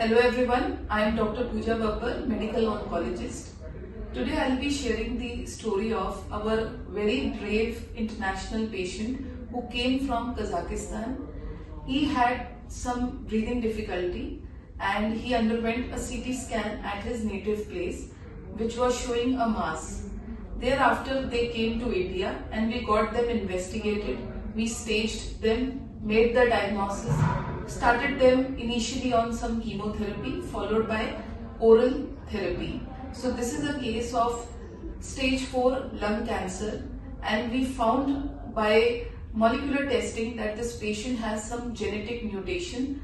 Hello everyone, I am Dr. Pooja Babbar, Medical Oncologist. Today I will be sharing the story of our very brave international patient who came from Kazakhstan. He had some breathing difficulty and he underwent a CT scan at his native place which was showing a mass. Thereafter they came to India and we got them investigated. We staged them, made the diagnosis, started them initially on some chemotherapy followed by oral therapy. So this is a case of stage 4 lung cancer, and we found by molecular testing that this patient has some genetic mutation,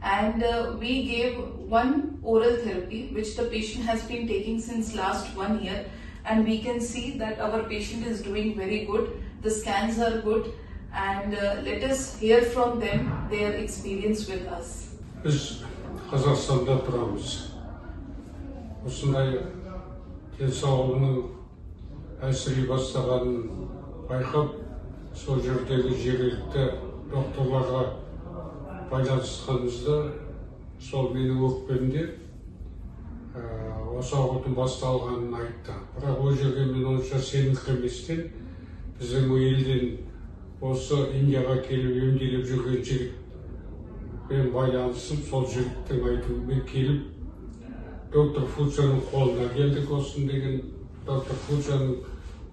and we gave one oral therapy which the patient has been taking since last 1 year, and we can see that our patient is doing very good. The scans are good, and let us hear from them their experience with us. Biz Kazakhstanda turamız. Осындай денсаулығының әлсірей бастағанын байқап, сол жердегі жергілікті докторларға байланысқанымызда, сол менің өкпемде осы аурудың басталғанын айтты. Бірақ ол жерге мен онша сенімді еместен, біздің елден осы Индияға келіп емделіп жүрген жігітпен байланысып, сол жігіттің айтуымен келіп, доктор Пуджаның қолына келдік. Осын деген доктор Пуджаның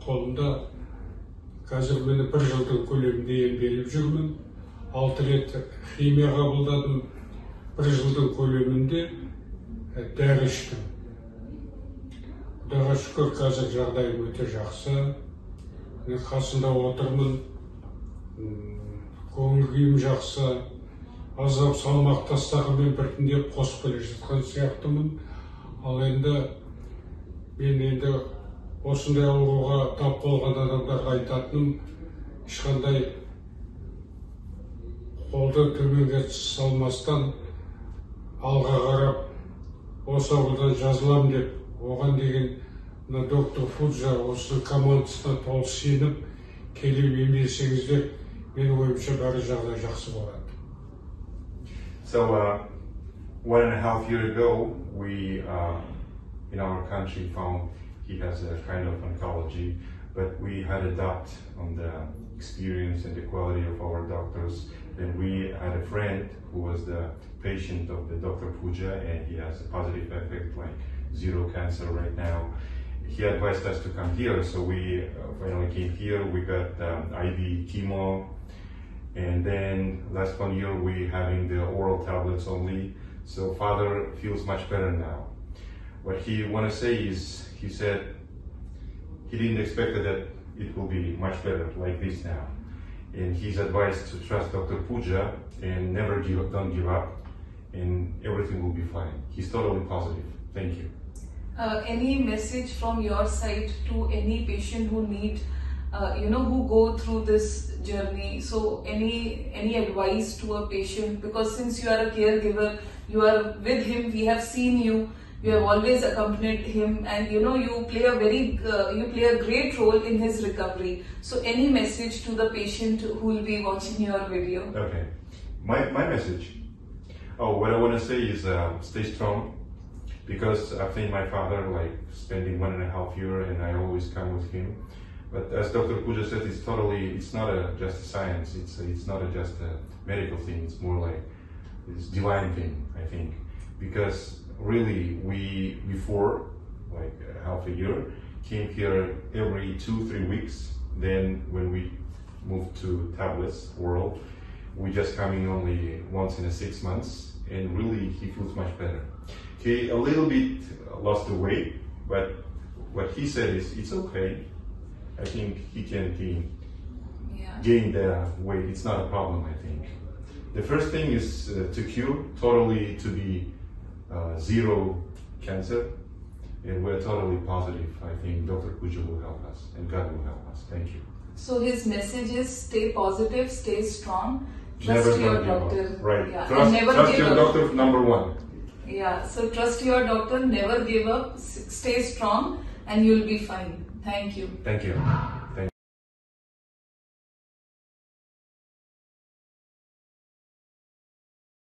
қолында қазір мені 1 жылдың көлемінде емделіп жүрмін. 6 рет химия қабылдадым. 1 жылдың көлемінде дәрі іштім. Құдайға шүкір, қазір жағдайым өте жақсы. Мен қасында отырмын. Көңіл күйім жақсы. Аздап салмақ тастағанмен біртіндеп қосып келе жатқан сияқтымын. Ал енді мен осындай ауруға тап болған адамдарға айтатыным, ешқандай қолды төменге салмастан алға қарап, осы аурудан жазылам деп, оған деген доктор Пуджа осы командасына толық сеніп келіп емделсеңіздер, менің ойымша бәрі жағдай жақсы болады. So 1.5 years ago, we in our country found he has a kind of oncology, but we had a doubt on the experience and the quality of our doctors. Then we had a friend who was the patient of the Dr. Pooja, and he has a positive effect, like 0 cancer right now. He advised us to come here, so we finally came here. We got IV chemo, and then last 1 year we having the oral tablets only. So father feels much better now. What he want to say is, he said he didn't expect that it will be much better like this now. And he's advised to trust Dr. Pooja and don't give up, and everything will be fine. He's totally positive. Thank you. Any message from your side to any patient who need, who go through this journey? So any advice to a patient, because since you are a caregiver, you are with him, we have seen you, you have always accompanied him, and you play a great role in his recovery. So any message to the patient who will be watching your video? Okay, my message. What I want to say is stay strong, because I've seen my father like spending 1.5 years, and I always come with him. But as Dr. Pooja said, it's not just a science. It's not just a medical thing. It's more like this divine thing, I think, because really we before like half a year came here every 2-3 weeks. Then when we moved to tablets oral, we just coming only once in 6 months, and really he feels much better. He a little bit lost the weight, but what he said is it's okay. I think he can gain the weight. It's not a problem, I think. The first thing is to cure, totally to be 0 cancer, and we're totally positive. I think Dr. Pooja will help us, and God will help us. Thank you. So his message is stay positive, stay strong, trust your doctor. Right. Yeah. Trust your doctor, number 1. Yeah, so trust your doctor, never give up, stay strong, and you'll be fine. Thank you. Thank you.